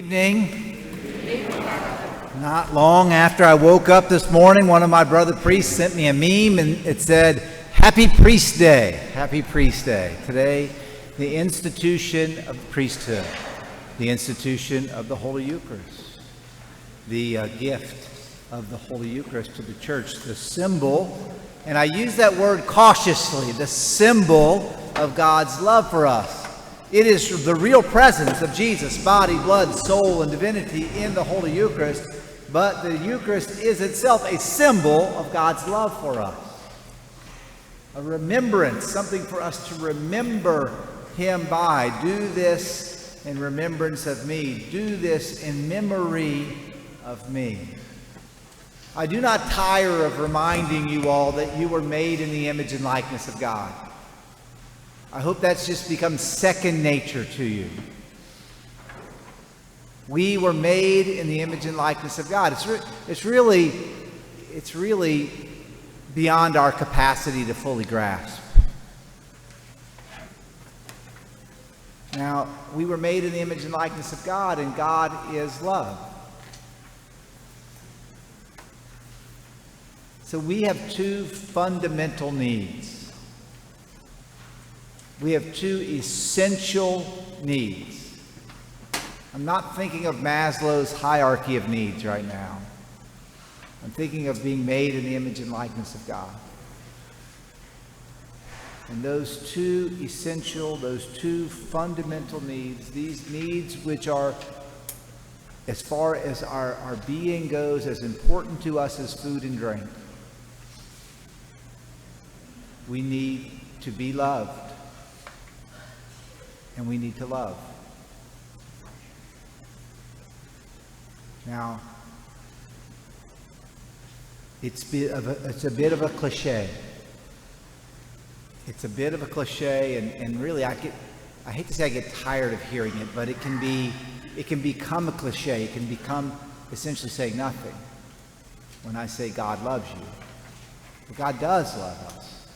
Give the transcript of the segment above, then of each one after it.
Evening. Not long after I woke up this morning, one of my brother priests sent me a meme and it said, Happy Priest Day. Happy Priest Day. Today, the institution of priesthood, the institution of the Holy Eucharist, the gift of the Holy Eucharist to the church, the symbol, and I use that word cautiously, the symbol of God's love for us. It is the real presence of Jesus, body, blood, soul, and divinity in the Holy Eucharist, but the Eucharist is itself a symbol of God's love for us. A remembrance, something for us to remember Him by. Do this in remembrance of me. Do this in memory of me. I do not tire of reminding you all that you were made in the image and likeness of God. I hope that's just become second nature to you. We were made in the image and likeness of God. It's really beyond our capacity to fully grasp. Now, we were made in the image and likeness of God, and God is love. So we have two fundamental needs. We have two essential needs. I'm not thinking of Maslow's hierarchy of needs right now. I'm thinking of being made in the image and likeness of God. And those two essential, those two fundamental needs, these needs which are, as far as our being goes, as important to us as food and drink. We need to be loved. And we need to love. Now, it's a bit of a cliche. It's a bit of a cliche, and really I hate to say I get tired of hearing it, but it can become a cliche. It can become essentially saying nothing when I say God loves you. But God does love us.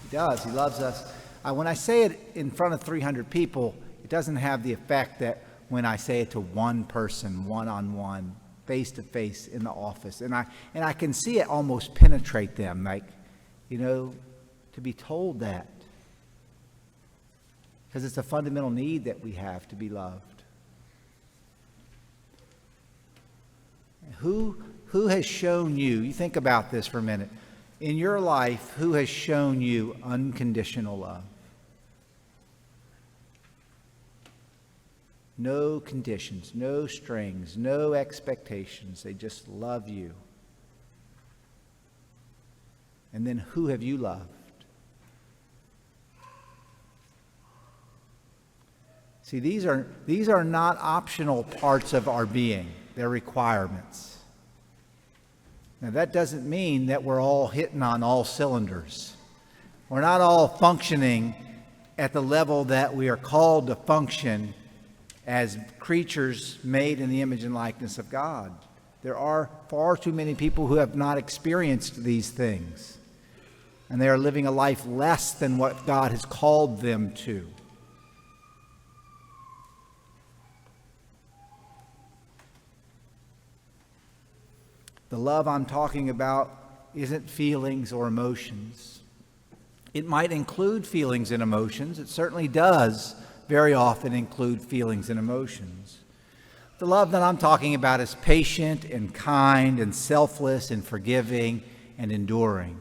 He does. He loves us. When I say it in front of 300 people, it doesn't have the effect that when I say it to one person, one-on-one, face-to-face in the office. And I can see it almost penetrate them, like, to be told that. Because it's a fundamental need that we have to be loved. Who has shown you think about this for a minute, in your life, who has shown you unconditional love? No conditions, no strings, no expectations. They just love you. And then who have you loved? See, these are not optional parts of our being. They're requirements. Now, that doesn't mean that we're all hitting on all cylinders. We're not all functioning at the level that we are called to function as creatures made in the image and likeness of God. There are far too many people who have not experienced these things, and they are living a life less than what God has called them to. The love I'm talking about isn't feelings or emotions. It might include feelings and emotions. It certainly does very often include feelings and emotions. The love that I'm talking about is patient and kind and selfless and forgiving and enduring.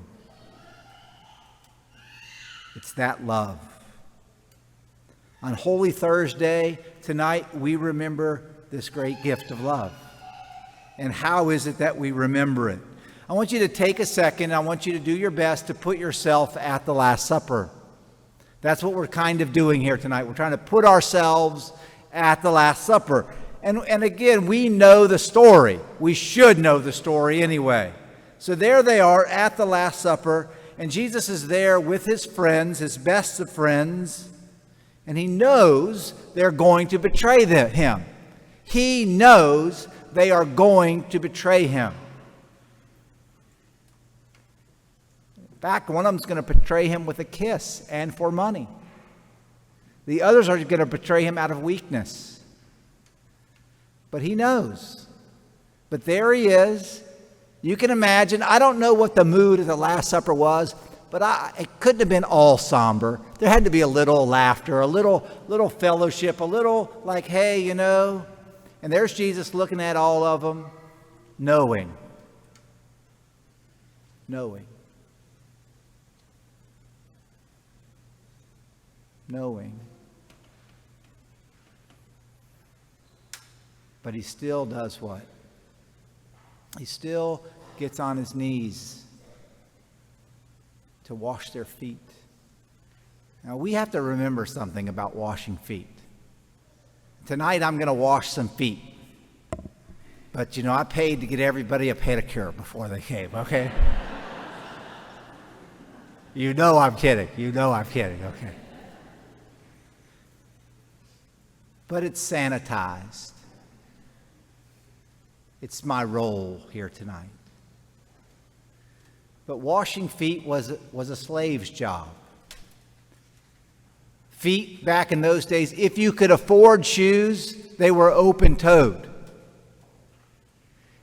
It's that love. On Holy Thursday tonight, we remember this great gift of love. And how is it that we remember it? I want you to take a second. I want you to do your best to put yourself at the Last Supper. That's what we're kind of doing here tonight. We're trying to put ourselves at the Last Supper. And again, we know the story. We should know the story anyway. So there they are at the Last Supper, and Jesus is there with his friends, his best of friends, and he knows they're going to betray him. He knows they are going to betray him. In fact, one of them is going to betray him with a kiss and for money. The others are going to betray him out of weakness. But he knows. But there he is. You can imagine, I don't know what the mood of the Last Supper was, but it couldn't have been all somber. There had to be a little laughter, a little fellowship, a little like, hey, you know. And there's Jesus looking at all of them, knowing. But he still does what? He still gets on his knees to wash their feet. Now, we have to remember something about washing feet. Tonight, I'm going to wash some feet. But, I paid to get everybody a pedicure before they came, okay? You know I'm kidding. Okay. But it's sanitized. It's my role here tonight. But washing feet was a slave's job. Feet back in those days, if you could afford shoes, they were open-toed.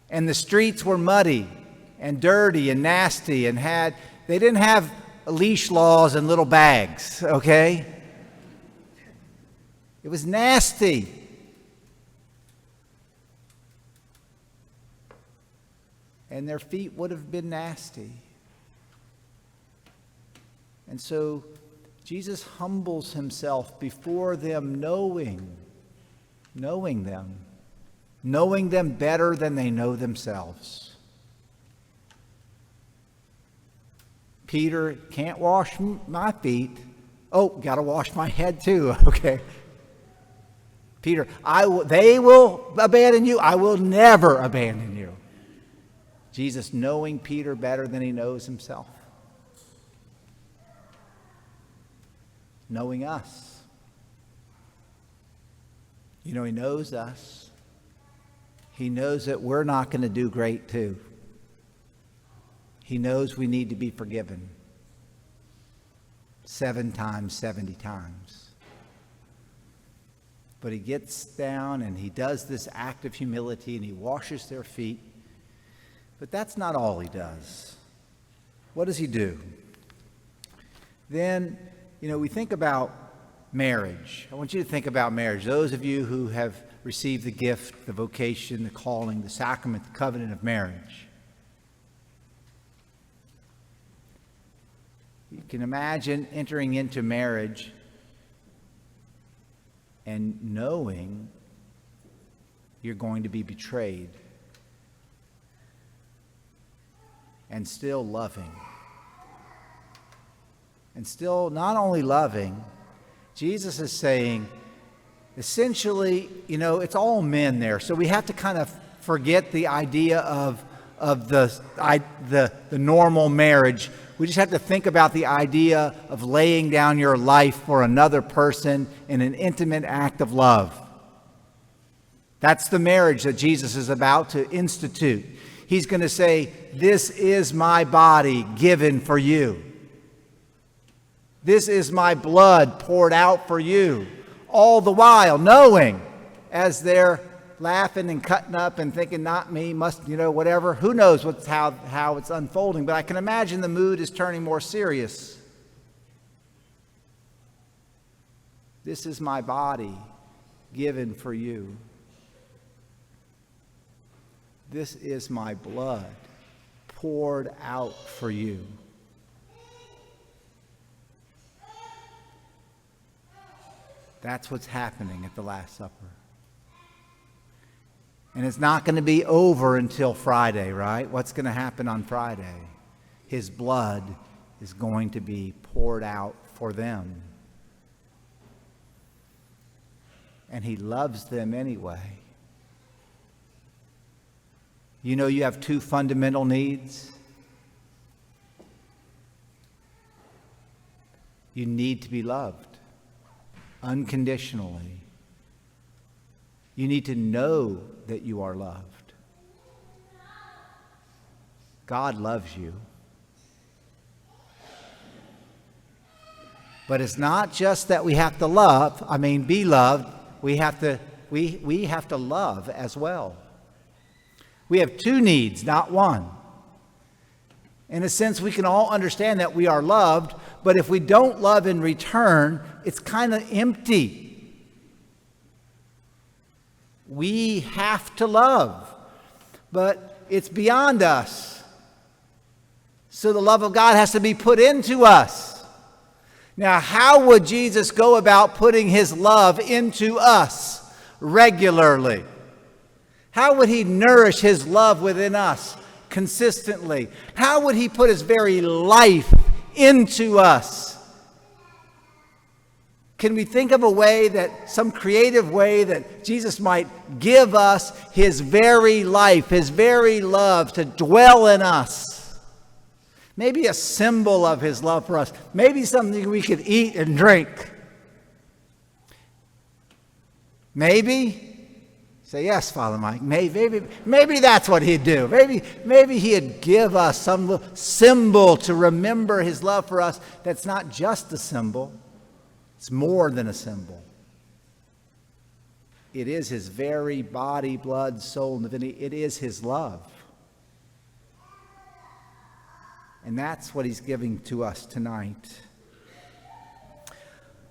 And the streets were muddy and dirty and nasty and they didn't have leash laws and little bags, okay? It was nasty. And their feet would have been nasty. And so Jesus humbles himself before them, knowing them better than they know themselves. Peter, can't wash my feet. Oh, got to wash my head too, okay. Peter, they will abandon you. I will never abandon you. Jesus knowing Peter better than he knows himself. Knowing us. He knows us. He knows that we're not going to do great too. He knows we need to be forgiven 7 times, 70 times. But he gets down and he does this act of humility and he washes their feet. But that's not all he does. What does he do? Then, we think about marriage. I want you to think about marriage. Those of you who have received the gift, the vocation, the calling, the sacrament, the covenant of marriage. You can imagine entering into marriage and knowing you're going to be betrayed and still loving. And still not only loving, Jesus is saying, essentially, it's all men there. So we have to kind of forget the idea of the normal marriage. We just have to think about the idea of laying down your life for another person in an intimate act of love. That's the marriage that Jesus is about to institute. He's going to say, this is my body given for you. This is my blood poured out for you. All the while knowing, as they're laughing and cutting up and thinking, not me, must, whatever. Who knows how it's unfolding. But I can imagine the mood is turning more serious. This is my body given for you. This is my blood poured out for you. That's what's happening at the Last Supper. And it's not going to be over until Friday, right? What's going to happen on Friday? His blood is going to be poured out for them. And he loves them anyway. You have 2 fundamental needs. You need to be loved unconditionally. You need to know that you are loved. God loves you. But it's not just that we have to be loved. We have we have to love as well. We have two needs, not one. In a sense, we can all understand that we are loved, but if we don't love in return, it's kind of empty. We have to love, but it's beyond us. So the love of God has to be put into us. Now, how would Jesus go about putting his love into us regularly? How would he nourish his love within us consistently? How would he put his very life into us? Can we think of a way that, some creative way that Jesus might give us his very life, his very love to dwell in us? Maybe a symbol of his love for us. Maybe something we could eat and drink. Maybe. Say, yes, Father Mike. Maybe that's what he'd do. Maybe he'd give us some symbol to remember his love for us that's not just a symbol. It's more than a symbol. It is his very body, blood, soul, and divinity. It is his love. And that's what he's giving to us tonight.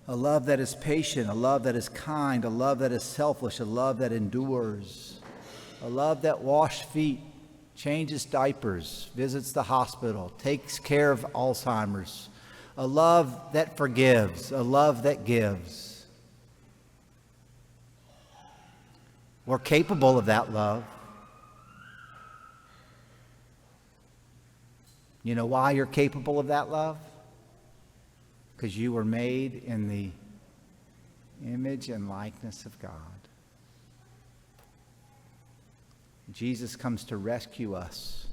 A love that is patient, a love that is kind, a love that is selfless, a love that endures, a love that washes feet, changes diapers, visits the hospital, takes care of Alzheimer's, a love that forgives, a love that gives. We're capable of that love. You know why you're capable of that love? Because you were made in the image and likeness of God. Jesus comes to rescue us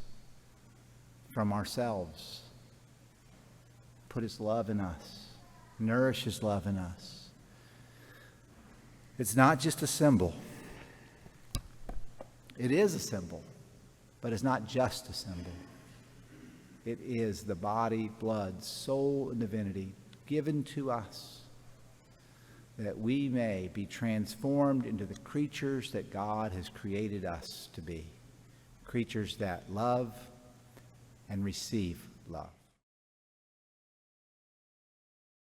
from ourselves, put his love in us, nourish his love in us. It's not just a symbol. It is a symbol, but it's not just a symbol. It is the body, blood, soul, and divinity given to us that we may be transformed into the creatures that God has created us to be. Creatures that love and receive love.